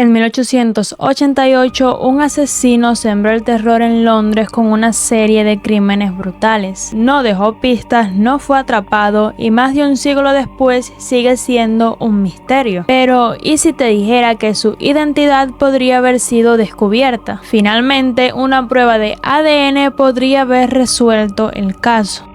En 1888, un asesino sembró el terror en Londres con una serie de crímenes brutales. No dejó pistas, no fue atrapado y más de un siglo después sigue siendo un misterio. Pero, ¿y si te dijera que su identidad podría haber sido descubierta? Finalmente, una prueba de ADN podría haber resuelto el caso.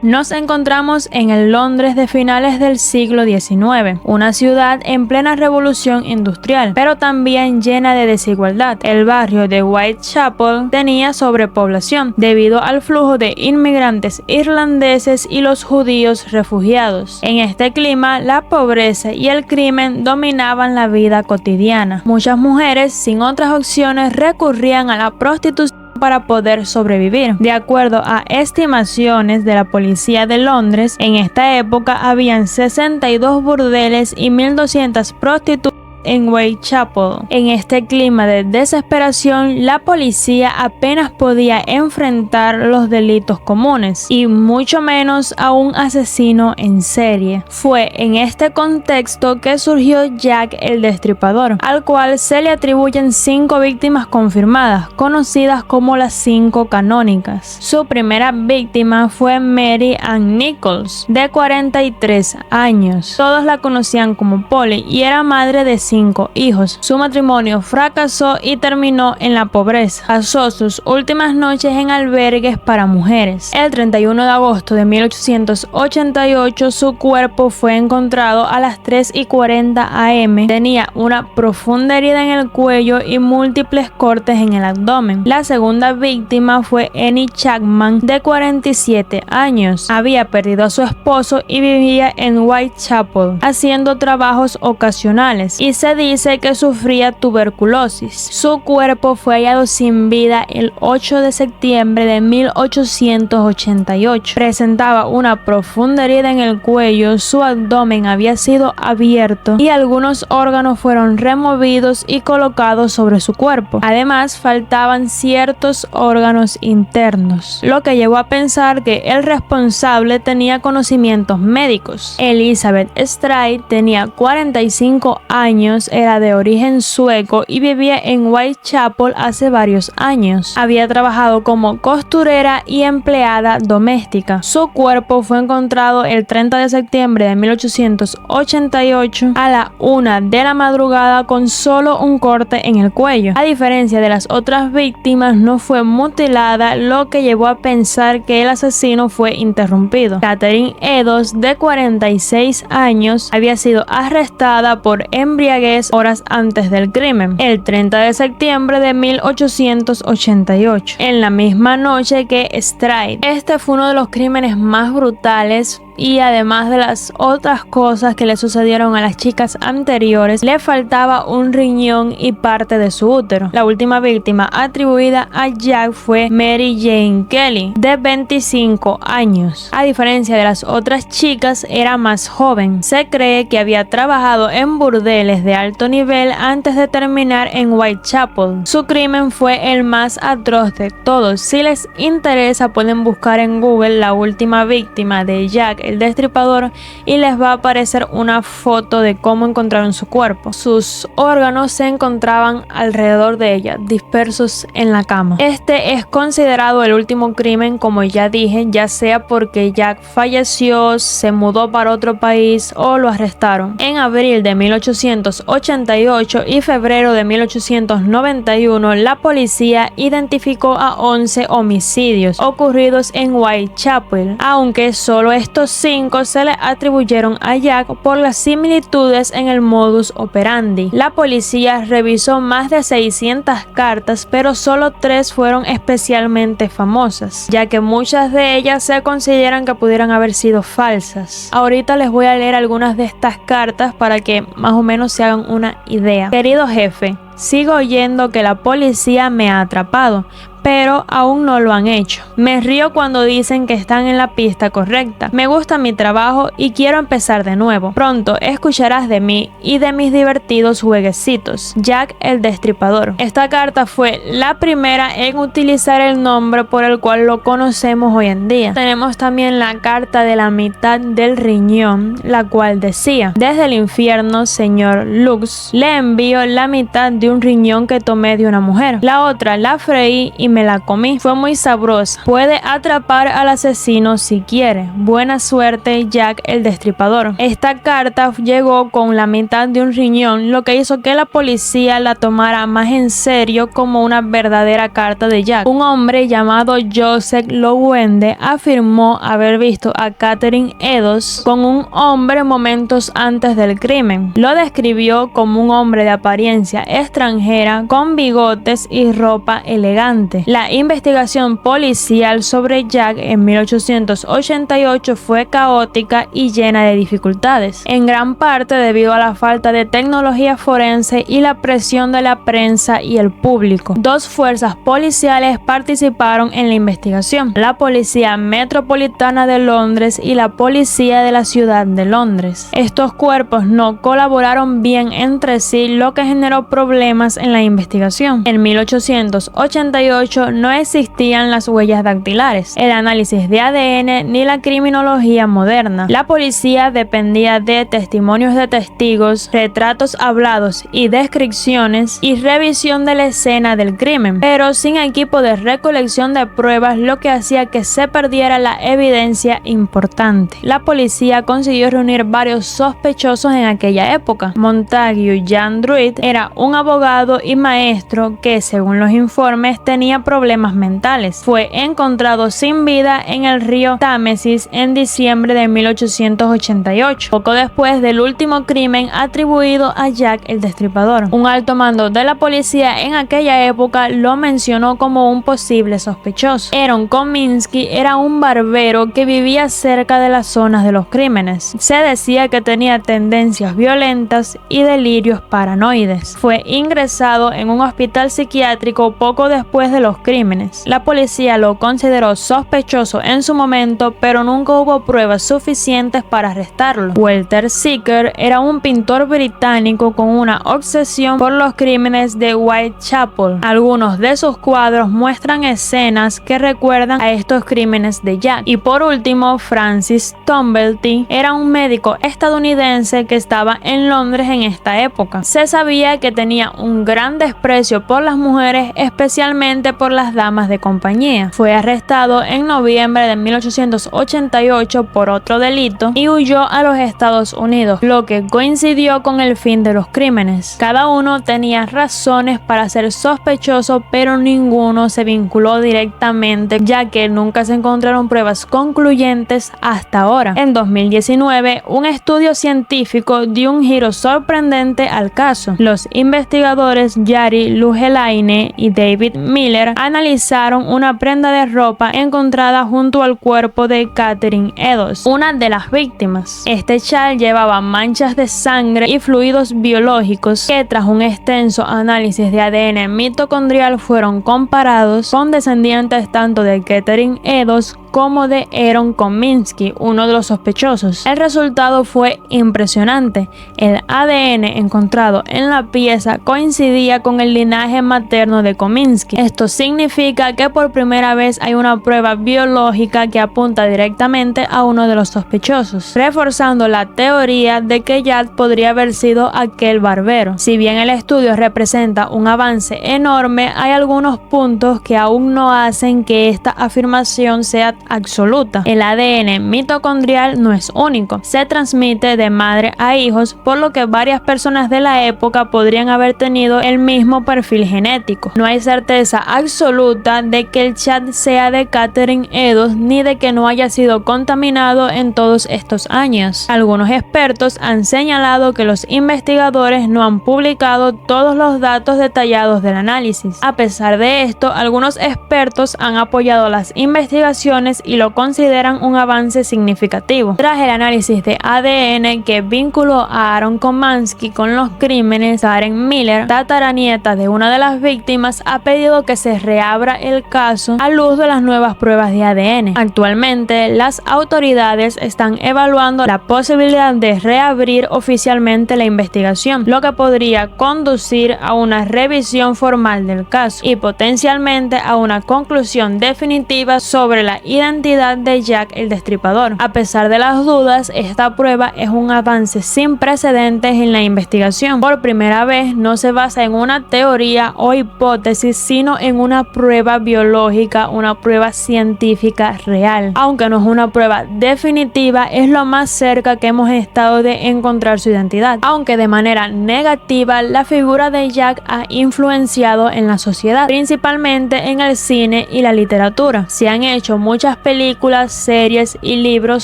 Nos encontramos en el Londres de finales del siglo XIX, una ciudad en plena revolución industrial, pero también llena de desigualdad. El barrio de Whitechapel tenía sobrepoblación debido al flujo de inmigrantes irlandeses y los judíos refugiados. En este clima, la pobreza y el crimen dominaban la vida cotidiana. Muchas mujeres sin otras opciones recurrían a la prostitución para poder sobrevivir. De acuerdo a estimaciones de la policía de Londres, en esta época habían 62 burdeles y 1.200 prostitutas en Whitechapel. En este clima de desesperación, la policía apenas podía enfrentar los delitos comunes y mucho menos a un asesino en serie. Fue en este contexto que surgió Jack el Destripador, al cual se le atribuyen 5 víctimas confirmadas, conocidas como las 5 canónicas. Su primera víctima fue Mary Ann Nichols, de 43 años. Todos la conocían como Polly y era madre de 5 hijos. Su matrimonio fracasó y terminó en la pobreza. Pasó sus últimas noches en albergues para mujeres. El 31 de agosto de 1888 su cuerpo fue encontrado a las 3:40 am. Tenía una profunda herida en el cuello y múltiples cortes en el abdomen. La segunda víctima fue Annie Chapman, de 47 años. Había perdido a su esposo y vivía en Whitechapel haciendo trabajos ocasionales y se dice que sufría tuberculosis. Su cuerpo fue hallado sin vida el 8 de septiembre de 1888. Presentaba una profunda herida en el cuello, su abdomen había sido abierto y algunos órganos fueron removidos y colocados sobre su cuerpo. Además, faltaban ciertos órganos internos, lo que llevó a pensar que el responsable tenía conocimientos médicos. Elizabeth Stride tenía 45 años, era de origen sueco y vivía en Whitechapel hace varios años. Había trabajado como costurera y empleada doméstica. Su cuerpo fue encontrado el 30 de septiembre de 1888 a la 1 de la madrugada con solo un corte en el cuello. A diferencia de las otras víctimas, no fue mutilada, lo que llevó a pensar que el asesino fue interrumpido. Catherine Eddowes, de 46 años, había sido arrestada por embriaguez horas antes del crimen, el 30 de septiembre de 1888, en la misma noche que Stride. Este fue uno de los crímenes más brutales y además de las otras cosas que le sucedieron a las chicas anteriores, le faltaba un riñón y parte de su útero. La última víctima atribuida a Jack fue Mary Jane Kelly, de 25 años. A diferencia de las otras chicas, era más joven. Se cree que había trabajado en burdeles de alto nivel antes de terminar en Whitechapel. Su crimen fue el más atroz de todos. Si les interesa, pueden buscar en Google la última víctima de Jack el Destripador y les va a aparecer una foto de cómo encontraron su cuerpo. Sus órganos se encontraban alrededor de ella, dispersos en la cama. Este es considerado el último crimen, como ya dije, ya sea porque Jack falleció, se mudó para otro país o lo arrestaron. En abril de 1888 y febrero de 1891, la policía identificó a 11 homicidios ocurridos en Whitechapel, aunque solo estos 5 se le atribuyeron a Jack por las similitudes en el modus operandi. La policía revisó más de 600 cartas, pero solo 3 fueron especialmente famosas, ya que muchas de ellas se consideran que pudieran haber sido falsas. Ahorita les voy a leer algunas de estas cartas para que más o menos se hagan una idea. Querido jefe, sigo oyendo que la policía me ha atrapado, pero aún no lo han hecho. Me río cuando dicen que están en la pista correcta. Me gusta mi trabajo y quiero empezar de nuevo. Pronto escucharás de mí y de mis divertidos jueguecitos. Jack el Destripador. Esta carta fue la primera en utilizar el nombre por el cual lo conocemos hoy en día. Tenemos también la carta de la mitad del riñón, la cual decía: desde el infierno, señor Lux, le envío la mitad de un riñón que tomé de una mujer. La otra la freí y me la comí. Fue muy sabrosa. Puede atrapar al asesino si quiere. Buena suerte, Jack el Destripador. Esta carta llegó con la mitad de un riñón, lo que hizo que la policía la tomara más en serio como una verdadera carta de Jack. Un hombre llamado Joseph Lowende afirmó haber visto a Catherine Eddowes con un hombre momentos antes del crimen. Lo describió como un hombre de apariencia extranjera con bigotes y ropa elegante. La investigación policial sobre Jack en 1888 fue caótica y llena de dificultades, en gran parte debido a la falta de tecnología forense y la presión de la prensa y el público. Dos fuerzas policiales participaron en la investigación: la Policía Metropolitana de Londres y la Policía de la Ciudad de Londres. Estos cuerpos no colaboraron bien entre sí, lo que generó problemas en la investigación. En 1888 no existían las huellas dactilares, el análisis de ADN ni la criminología moderna. La policía dependía de testimonios de testigos, retratos hablados y descripciones y revisión de la escena del crimen, pero sin equipo de recolección de pruebas, lo que hacía que se perdiera la evidencia importante. La policía consiguió reunir varios sospechosos en aquella época. Montague Jan Druid era un abogado y maestro que, según los informes, tenía problemas mentales. Fue encontrado sin vida en el río Támesis en diciembre de 1888, poco después del último crimen atribuido a Jack el Destripador. Un alto mando de la policía en aquella época lo mencionó como un posible sospechoso. Aaron Kominsky era un barbero que vivía cerca de las zonas de los crímenes. Se decía que tenía tendencias violentas y delirios paranoides. Fue ingresado en un hospital psiquiátrico poco después de los crímenes. La policía lo consideró sospechoso en su momento, pero nunca hubo pruebas suficientes para arrestarlo. Walter Sickert era un pintor británico con una obsesión por los crímenes de Whitechapel. Algunos de sus cuadros muestran escenas que recuerdan a estos crímenes de Jack. Y por último, Francis Tumblety era un médico estadounidense que estaba en Londres en esta época. Se sabía que tenía un gran desprecio por las mujeres, especialmente por las damas de compañía. Fue arrestado en noviembre de 1888 por otro delito y huyó a los Estados Unidos, lo que coincidió con el fin de los crímenes. Cada uno tenía razones para ser sospechoso, pero ninguno se vinculó directamente, ya que nunca se encontraron pruebas concluyentes hasta ahora. En 2019, un estudio científico dio un giro sorprendente al caso. Los investigadores Jari Louhelainen y David Miller analizaron una prenda de ropa encontrada junto al cuerpo de Catherine Eddowes, una de las víctimas. Este chal llevaba manchas de sangre y fluidos biológicos que, tras un extenso análisis de ADN mitocondrial, fueron comparados con descendientes tanto de Catherine Eddowes como de Aaron Kominsky, uno de los sospechosos. El resultado fue impresionante. El ADN encontrado en la pieza coincidía con el linaje materno de Kominsky. Esto significa que por primera vez hay una prueba biológica que apunta directamente a uno de los sospechosos, reforzando la teoría de que Jack podría haber sido aquel barbero. Si bien el estudio representa un avance enorme, hay algunos puntos que aún no hacen que esta afirmación sea absoluta. El ADN mitocondrial no es único, se transmite de madre a hijos, por lo que varias personas de la época podrían haber tenido el mismo perfil genético. No hay certeza absoluta de que el chat sea de Catherine Eddowes ni de que no haya sido contaminado en todos estos años. Algunos expertos han señalado que los investigadores no han publicado todos los datos detallados del análisis. A pesar de esto, algunos expertos han apoyado las investigaciones crímenes y lo consideran un avance significativo. Tras el análisis de ADN que vinculó a Aaron Komansky con los crímenes, Karen Miller, tataranieta de una de las víctimas, ha pedido que se reabra el caso a luz de las nuevas pruebas de ADN. Actualmente, las autoridades están evaluando la posibilidad de reabrir oficialmente la investigación, lo que podría conducir a una revisión formal del caso y potencialmente a una conclusión definitiva sobre la identidad de Jack el Destripador. A pesar de las dudas, esta prueba es un avance sin precedentes en la investigación. Por primera vez no se basa en una teoría o hipótesis, sino en una prueba biológica, una prueba científica real. Aunque no es una prueba definitiva, es lo más cerca que hemos estado de encontrar su identidad. Aunque de manera negativa, la figura de Jack ha influenciado en la sociedad, principalmente en el cine y la literatura. Se han hecho muchas películas, series y libros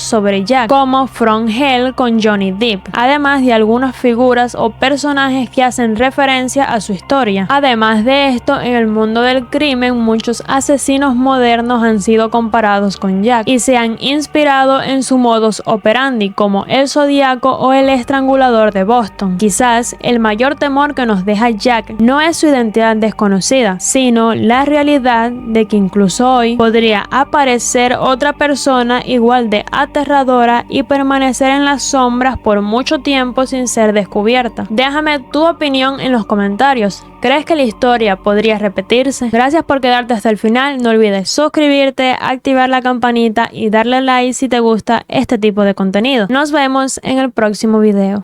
sobre Jack, como From Hell con Johnny Depp, además de algunas figuras o personajes que hacen referencia a su historia. Además de esto, en el mundo del crimen, muchos asesinos modernos han sido comparados con Jack y se han inspirado en su modus operandi, como el Zodíaco o el Estrangulador de Boston. Quizás el mayor temor que nos deja Jack no es su identidad desconocida, sino la realidad de que incluso hoy podría aparecer otra persona igual de aterradora y permanecer en las sombras por mucho tiempo sin ser descubierta. Déjame tu opinión en los comentarios. ¿Crees que la historia podría repetirse? Gracias por quedarte hasta el final. No olvides suscribirte, activar la campanita y darle like si te gusta este tipo de contenido. Nos vemos en el próximo video.